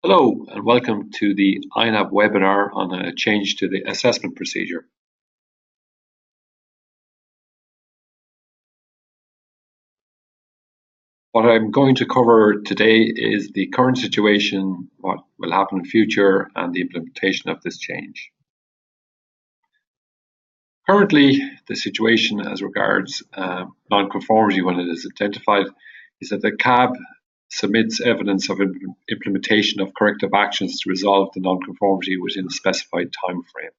Hello and welcome to the INAB webinar on a change to the assessment procedure. What I'm going to cover today is the current situation, what will happen in future, and the implementation of this change. Currently, the situation as regards non-conformity when it is identified is that the CAB submits evidence of implementation of corrective actions to resolve the non-conformity within a specified time frame.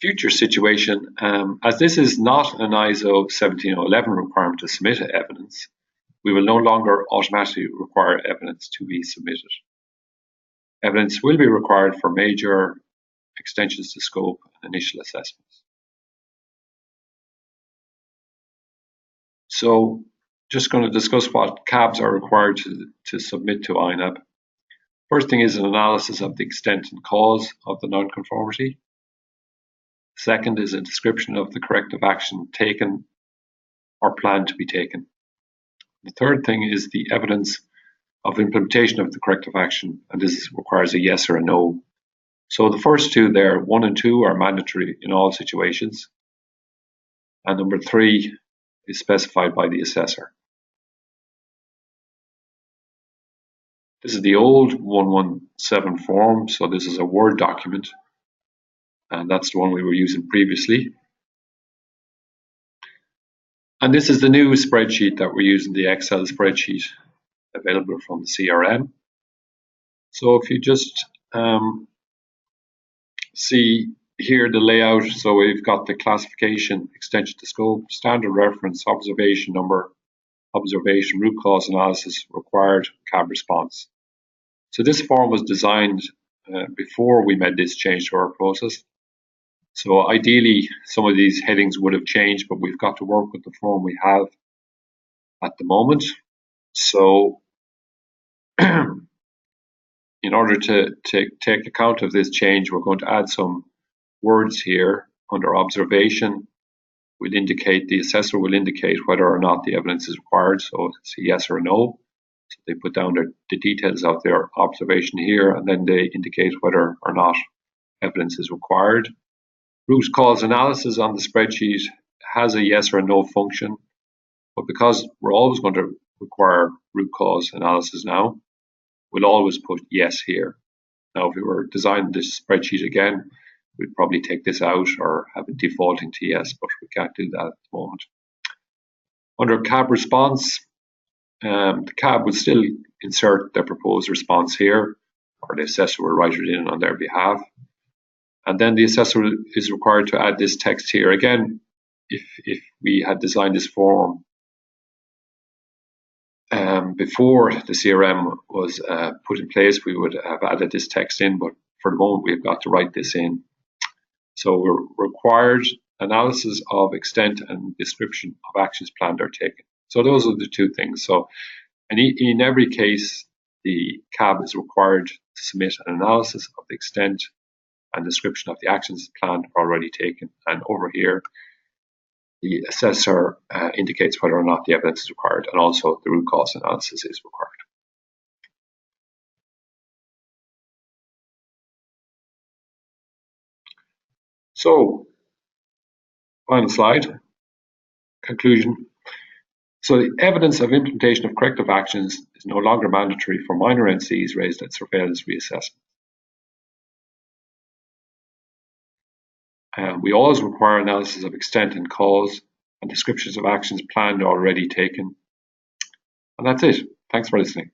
Future situation, as this is not an ISO 17011 requirement to submit evidence, we will no longer automatically require evidence to be submitted. Evidence will be required for major extensions to scope and initial assessments. So, just going to discuss what CABs are required to submit to INAB. First thing is an analysis of the extent and cause of the nonconformity. Second is a description of the corrective action taken or planned to be taken. The third thing is the evidence of implementation of the corrective action, and this requires a yes or a no. So the first two there, 1 and 2, are mandatory in all situations, and number 3 is specified by the assessor. This is the old 117 form, so this is a Word document, and that's the one we were using previously. And this is the new spreadsheet that we're using, the Excel spreadsheet available from the CRM. So if you just see here the layout, so we've got the classification, extension to scope, standard reference, observation number, observation, root cause analysis, required, CAB response. So this form was designed before we made this change to our process. So ideally, some of these headings would have changed, but we've got to work with the form we have at the moment. So in order to take account of this change, we're going to add some words here under observation. We'll indicate, the assessor will indicate whether or not the evidence is required, so it's a yes or a no. So they put down the details of their observation here, and then they indicate whether or not evidence is required. Root cause analysis on the spreadsheet has a yes or a no function, but because we're always going to require root cause analysis now, we'll always put yes here. Now, if we were designing this spreadsheet again, we'd probably take this out or have it defaulting to yes, but we can't do that at the moment. Under CAB response, the CAB will still insert their proposed response here, or the assessor will write it in on their behalf. And then the assessor is required to add this text here. Again, if we had designed this form before the CRM was put in place, we would have added this text in, but for the moment we've got to write this in. So we're required analysis of extent and description of actions planned or taken. So those are the two things. So in every case, the CAB is required to submit an analysis of the extent and description of the actions planned or already taken. And over here, the assessor indicates whether or not the evidence is required, and also the root cause analysis is required. So, final slide, conclusion. So the evidence of implementation of corrective actions is no longer mandatory for minor NCs raised at surveillance reassessment. We always require analysis of extent and cause and descriptions of actions planned or already taken. And that's it. Thanks for listening.